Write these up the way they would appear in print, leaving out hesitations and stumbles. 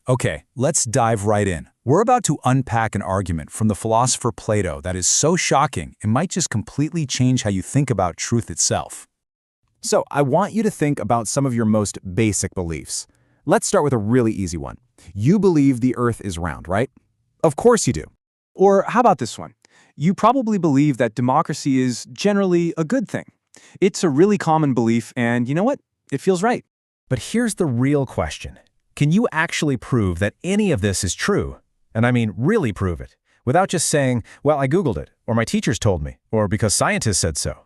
Okay, let's dive right in. We're about to unpack an argument from the philosopher Plato that is so shocking it might just completely change how you think about truth itself. So I want you to think about some of your most basic beliefs. Let's start with a really easy one. You believe the Earth is round, right? Of course you do. Or how about this one? You probably believe that democracy is generally a good thing. It's a really common belief, and you know what? It feels right. But here's the real question. Can you actually prove that any of this is true? And I mean really prove it, without just saying, well, I Googled it, or my teachers told me, or because scientists said so.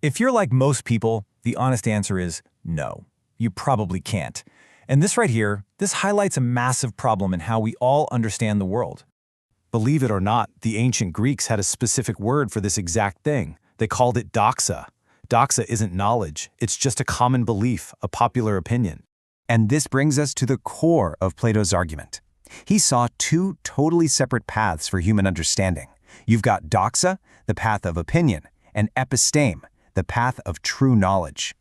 If you're like most people, the honest answer is no. You probably can't. And this right here, this highlights a massive problem in how we all understand the world. Believe it or not, the ancient Greeks had a specific word for this exact thing. They called it doxa. Doxa isn't knowledge, it's just a common belief, a popular opinion. And this brings us to the core of Plato's argument. He saw two totally separate paths for human understanding. You've got doxa, the path of opinion, and episteme, the path of true knowledge.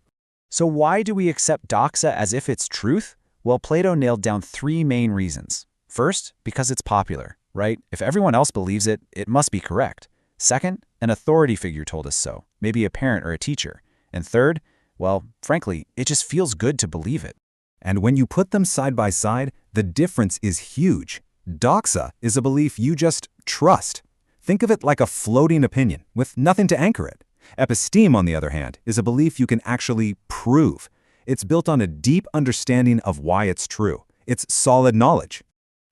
So why do we accept doxa as if it's truth? Well, Plato nailed down three main reasons. First, because it's popular, right? If everyone else believes it, it must be correct. Second, an authority figure told us so, maybe a parent or a teacher. And third, well, frankly, it just feels good to believe it. And when you put them side by side, the difference is huge. Doxa is a belief you just trust. Think of it like a floating opinion with nothing to anchor it. Episteme, on the other hand, is a belief you can actually prove. It's built on a deep understanding of why it's true. It's solid knowledge.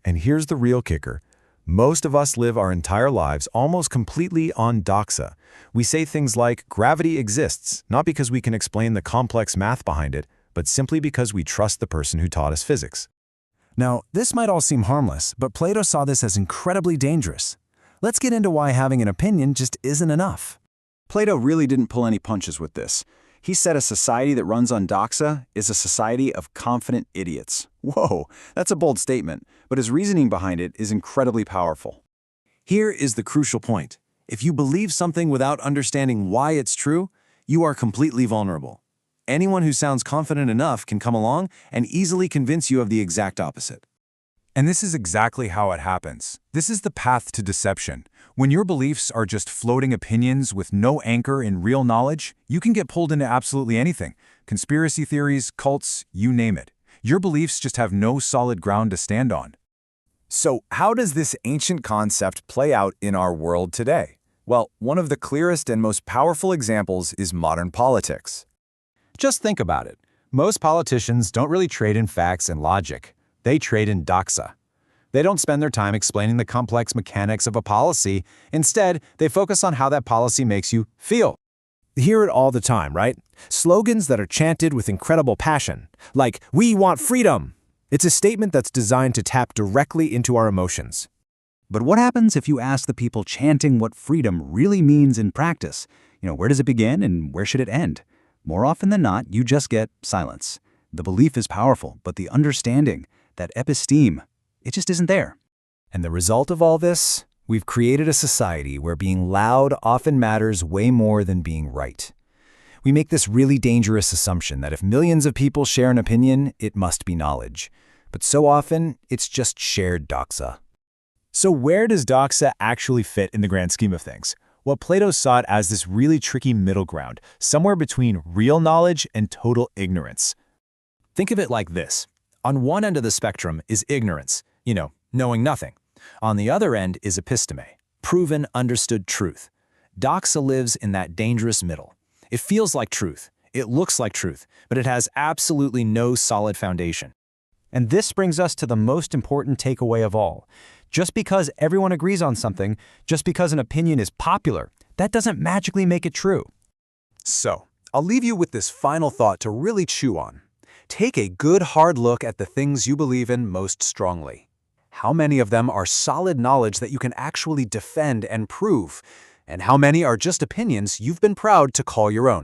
And here's the real kicker. Most of us live our entire lives almost completely on doxa. We say things like, gravity exists, not because we can explain the complex math behind it, but simply because we trust the person who taught us physics. Now, this might all seem harmless, but Plato saw this as incredibly dangerous. Let's get into why having an opinion just isn't enough. Plato really didn't pull any punches with this. He said a society that runs on doxa is a society of confident idiots. Whoa, that's a bold statement, but his reasoning behind it is incredibly powerful. Here is the crucial point. If you believe something without understanding why it's true, you are completely vulnerable. Anyone who sounds confident enough can come along and easily convince you of the exact opposite. And this is exactly how it happens. This is the path to deception. When your beliefs are just floating opinions with no anchor in real knowledge, you can get pulled into absolutely anything. Conspiracy theories, cults, you name it. Your beliefs just have no solid ground to stand on. So how does this ancient concept play out in our world today? Well, one of the clearest and most powerful examples is modern politics. Just think about it. Most politicians don't really trade in facts and logic. They trade in doxa. They don't spend their time explaining the complex mechanics of a policy. Instead, they focus on how that policy makes you feel. You hear it all the time, right? Slogans that are chanted with incredible passion, like, "We want freedom." It's a statement that's designed to tap directly into our emotions. But what happens if you ask the people chanting what freedom really means in practice? Where does it begin and where should it end? More often than not, you just get silence. The belief is powerful, but the understanding, that episteme, it just isn't there. And the result of all this? We've created a society where being loud often matters way more than being right. We make this really dangerous assumption that if millions of people share an opinion, it must be knowledge. But so often, it's just shared doxa. So where does doxa actually fit in the grand scheme of things? Well, Plato saw it as this really tricky middle ground, somewhere between real knowledge and total ignorance. Think of it like this. On one end of the spectrum is ignorance, knowing nothing. On the other end is episteme, proven, understood truth. Doxa lives in that dangerous middle. It feels like truth, it looks like truth, but it has absolutely no solid foundation. And this brings us to the most important takeaway of all. Just because everyone agrees on something, just because an opinion is popular, that doesn't magically make it true. So, I'll leave you with this final thought to really chew on. Take a good hard look at the things you believe in most strongly. How many of them are solid knowledge that you can actually defend and prove? And how many are just opinions you've been proud to call your own?